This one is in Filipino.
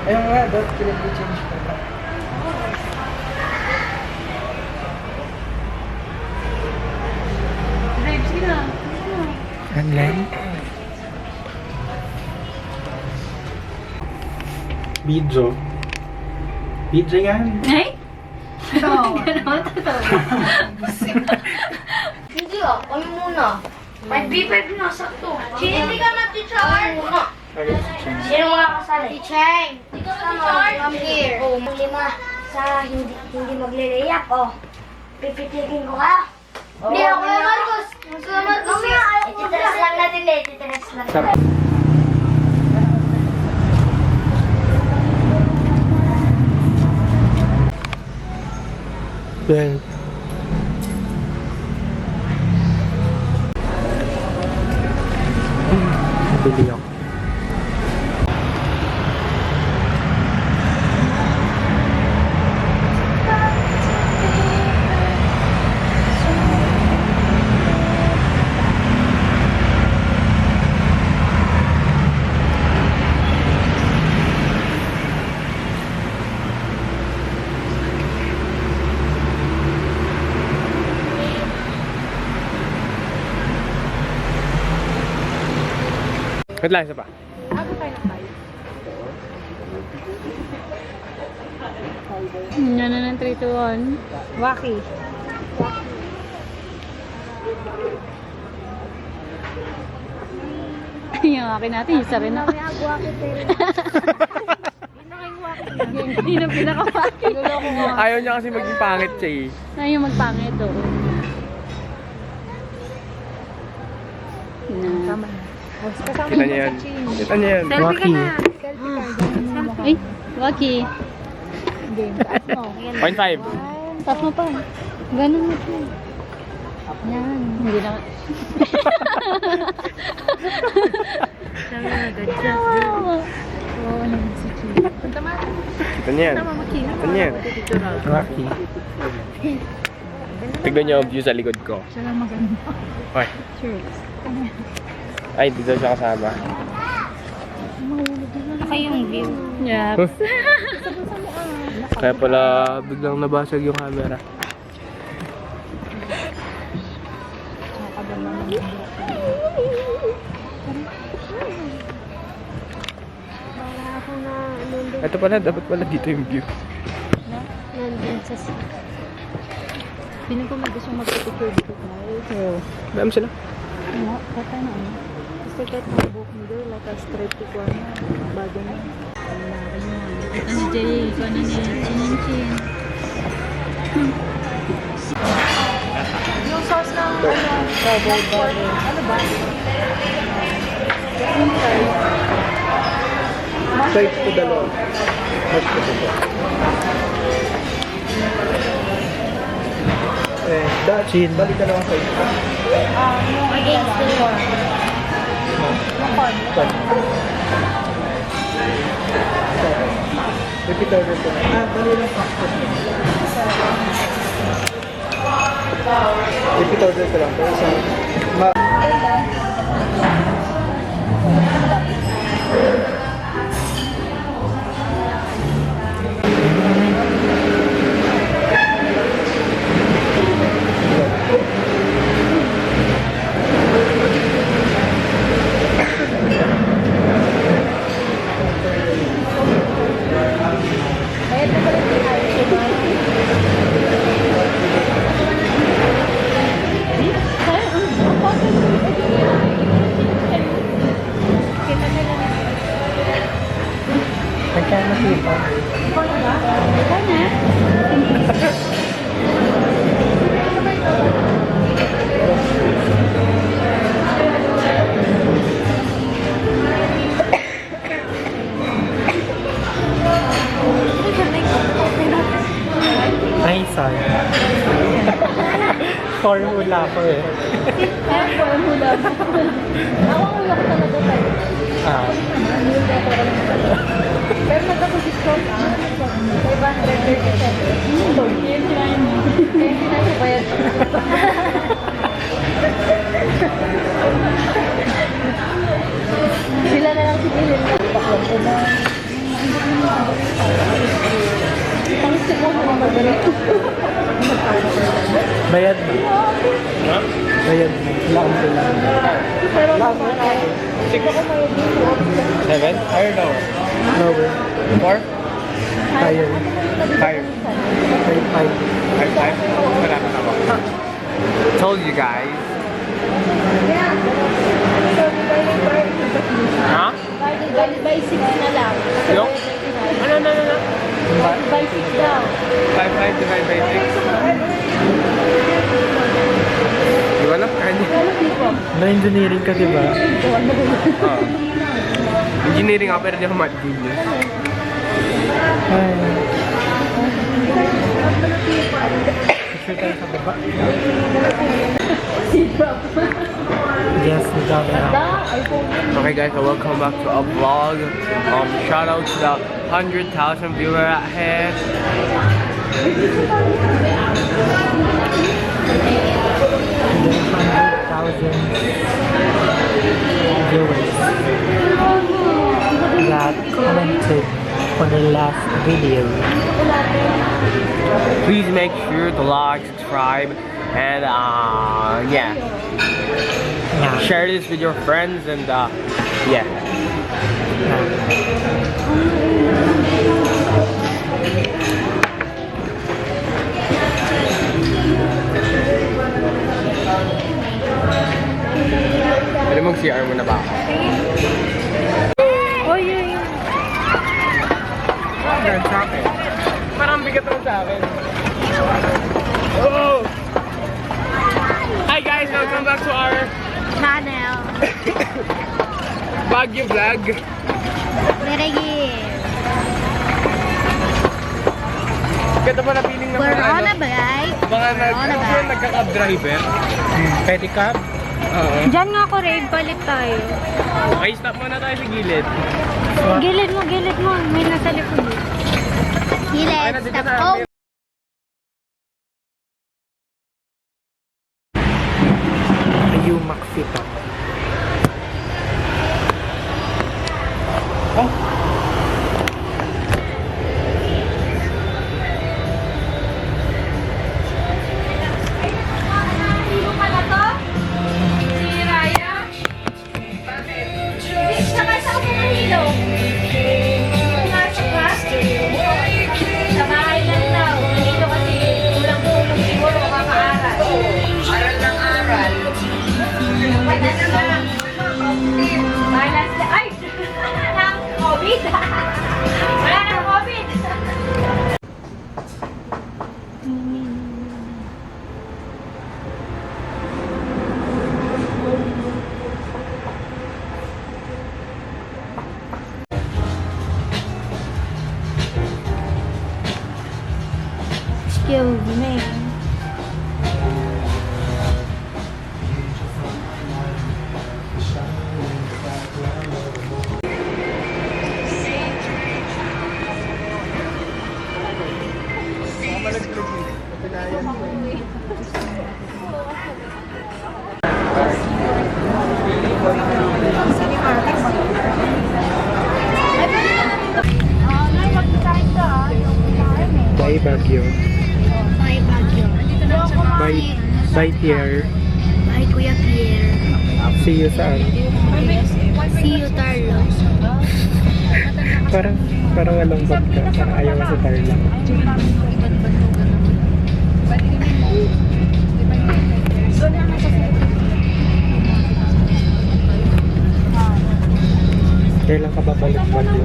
Ayun nga, dapat pinag-change ko ba? Babe, sige na. Ang lang? Video. Video yan. Ay? Gano'n, totoo. Hindi ah, kami muna. May B5 na sakto. Hindi ka na teacher. Sino mga kasali? Teacher. Come here. Oh, 5 sa hindi magle-layup. Oh, pipitikin ko ka. Hindi ako yung Marcos. Ititres lang natin eh. Ititres lang. Well. Bili ako. Wait lang, isa pa. Ako tayo na tayo. Yan na ng 3 to 1. Waki. Yung akin natin, isa rin ako. Hindi na pinaka-waki. Ayaw niya kasi maging pangit siya eh. Ayaw magpangit, oo. Na. Kita niya yan. Kita niya yan. Waki. Ay, waki. 0.5. Taas mo pa. Ganun mo po. Yan. Hindi na. Kita niya yan. Kita niya yan. Waki. Tignan niyo ang view sa likod ko. Siya lang maganda. Hoy. Sure. Ay, dito siya kasama. Ito yung view. Yep. Kaya pala biglang nabasag yung camera. Ito pala, dapat pala dito yung view. Nandun sa... Piling ko mag gusto magpapicture dito tayo. Oo. Dami sila. Ano? Kata na ano? Kasi kahit mag-book mo doon, like a straight to corner. Bago na. Ito ni Jay, ito na ni Chin-Chin. Yung sauce ng Bubble. ano ba? Sides ko dalawa. Sides ko dalawa. Chin. Balik ka lang ang sides ko. Yung against the wall. Yung corn. Repeat order ko na. Bali lang pa. Repeat order ko lang. Pero sa... Nagkano kita? Ay, sorry. Formula ko eh. Formula. Ako ang ulak talaga tayo. Ah. Pero nagkakasiscount ah. 537. Yun sinayin mo. Kaya sinasabayad. Sila na lang si Bilin. Baklang ko na. Bayad na. Ha? Bayad na. Laan ko lang. Laan mo. 6? 7? Higher lower? Lower. 4? Higher. Higher. 5. 5? Wala na ako. Told you guys. Ha? By 6 na lang. Yung? Ano? By 6 daw. 5 divided by 6? Di ba lang? Na-engineering ka, diba? Oo. Engineering ako pero di ako mat-genius. Ay. Picture tayo sa baba. Yes, the camera. Okay guys, so welcome back to a vlog. Shout out to the 100,000 viewer out here. Viewers that commented on the last video. Please make sure to like, subscribe, and yeah, Yeah. share this with your friends and yeah. Pwede mag-CR mo na ba ako? Oh, yun. Hanggang sa akin. Parang bigat lang sa akin. Oh! Hi guys! Welcome back to our Channel. Baguio vlog. Meregi. Ganda pa na feeling ng We're mga on a bike. mga on a bike. nagka-cab driver. Pedicab? Oo. Diyan nga ako, Rave. Palit tayo. Okay, stop muna tayo sa gilid. Gilid mo. May nasa likod. Okay na, dito Stop. na. Oh, Ayu Maxita. Sino pala to? Si Raya? Sakay sa ako ng hilo. Nasa plastic. Sa bahay lang daw. Dito kasi kulang-kulang siguro makakaaral. Aral ng aral. Wala na lang. Balance na. Ay! Ng COVID. Wala ng COVID. excuse me. By Baguio. May Baguio. By Pierre. May Kuya Pierre. See you saan? See you, Tarlos. Parang malungkot ka. Parang ayaw mo sa Tarla. Kailan ka babalik Baguio?